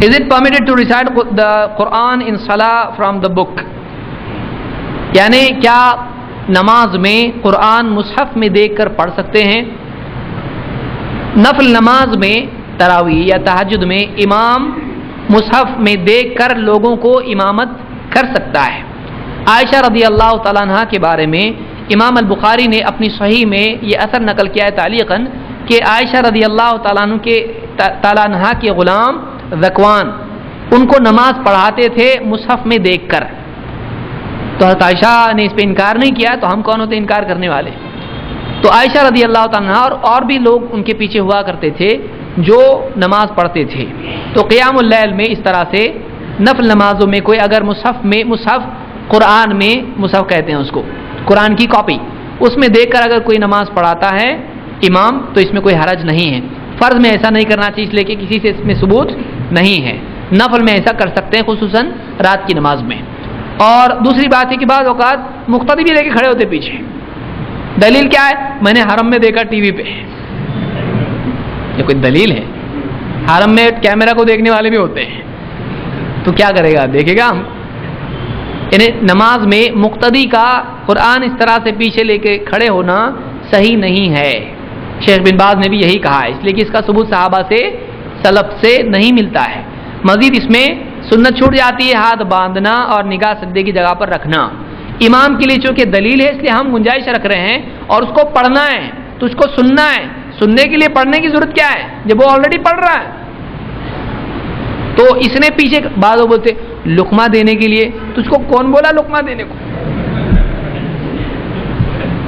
Is it permitted to recite the Quran in Salah from the book? یعنی کیا نماز میں قرآن مصحف میں دیکھ کر پڑھ سکتے ہیں؟ نفل نماز میں تراویح یا تہجد میں امام مصحف میں دیکھ کر لوگوں کو امامت کر سکتا ہے۔ عائشہ رضی اللہ تعالیٰ عنہ کے بارے میں امام البخاری نے اپنی صحیح میں یہ اثر نقل کیا ہے تعلیقاً کہ عائشہ رضی اللہ تعالیٰ عنہ کے غلام ذکوان ان کو نماز پڑھاتے تھے مصحف میں دیکھ کر، تو حضرت عائشہ نے اس پہ انکار نہیں کیا، تو ہم کون ہوتے انکار کرنے والے؟ تو عائشہ رضی اللہ تعالیٰ عنہ اور بھی لوگ ان کے پیچھے ہوا کرتے تھے جو نماز پڑھتے تھے۔ تو قیام اللیل میں اس طرح سے نفل نمازوں میں کوئی اگر مصحف قرآن میں مصحف کہتے ہیں اس کو، قرآن کی کاپی، اس میں دیکھ کر اگر کوئی نماز پڑھاتا ہے امام تو اس میں کوئی حرج نہیں ہے۔ فرض میں ایسا نہیں کرنا چاہیے اس لیے کہ کسی سے اس میں ثبوت نہیں ہے، نفل میں ایسا کر سکتے ہیں خصوصاً رات کی نماز میں۔ اور دوسری بات ہے کہ بعض اوقات مقتدی بھی لے کے کھڑے ہوتے پیچھے، دلیل کیا ہے؟ میں نے حرم میں دیکھا ٹی وی پہ، یہ کوئی دلیل ہے؟ حرم میں کیمرہ کو دیکھنے والے بھی ہوتے ہیں، تو کیا کرے گا؟ دیکھے گا ہم؟ یعنی نماز میں مقتدی کا قرآن اس طرح سے پیچھے لے کے کھڑے ہونا صحیح نہیں ہے۔ شیخ بن باز نے بھی یہی کہا ہے، اس لیے کہ اس کا ثبوت صحابہ سے سلف سے نہیں ملتا ہے۔ مزید اس میں سنت چھوٹ جاتی ہے ہاتھ باندھنا اور نگاہ سجدے کی جگہ پر رکھنا۔ امام کے لیے چونکہ دلیل ہے اس لیے ہم گنجائش رکھ رہے ہیں، اور اس کو پڑھنا ہے تو اس کو سننا ہے۔ سننے کے لیے پڑھنے کی ضرورت کیا ہے جب وہ آلریڈی پڑھ رہا ہے؟ تو اس نے پیچھے بعض لوگ بولتے لقمہ دینے کے لیے، تو اس کو کون بولا لقمہ دینے کو؟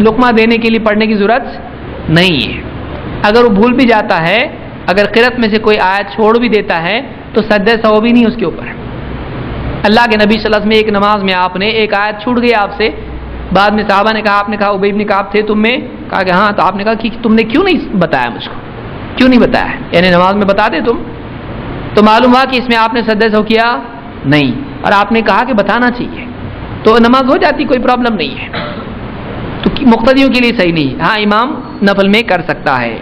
لقمہ دینے کے لیے پڑھنے کی ضرورت نہیں ہے۔ اگر وہ بھول بھی جاتا ہے، اگر قرأت میں سے کوئی آیت چھوڑ بھی دیتا ہے تو سجدہ سہو بھی نہیں اس کے اوپر۔ اللہ کے نبی صلی اللہ علیہ وسلم ایک نماز میں آپ نے ایک آیت چھوٹ گئی آپ سے، بعد میں صحابہ نے کہا، آپ نے کہا ابی بن کعب تھے تم میں؟ کہا کہ ہاں، تو آپ نے کہا کہ تم نے کیوں نہیں بتایا مجھ کو، کیوں نہیں بتایا؟ یعنی نماز میں بتا دے تم، تو معلوم ہوا کہ اس میں آپ نے سجدہ سہو کیا نہیں، اور آپ نے کہا کہ بتانا چاہیے، تو نماز ہو جاتی، کوئی پرابلم نہیں ہے۔ تو مقتدیوں کے لیے صحیح نہیں، ہاں امام نفل میں کر سکتا ہے۔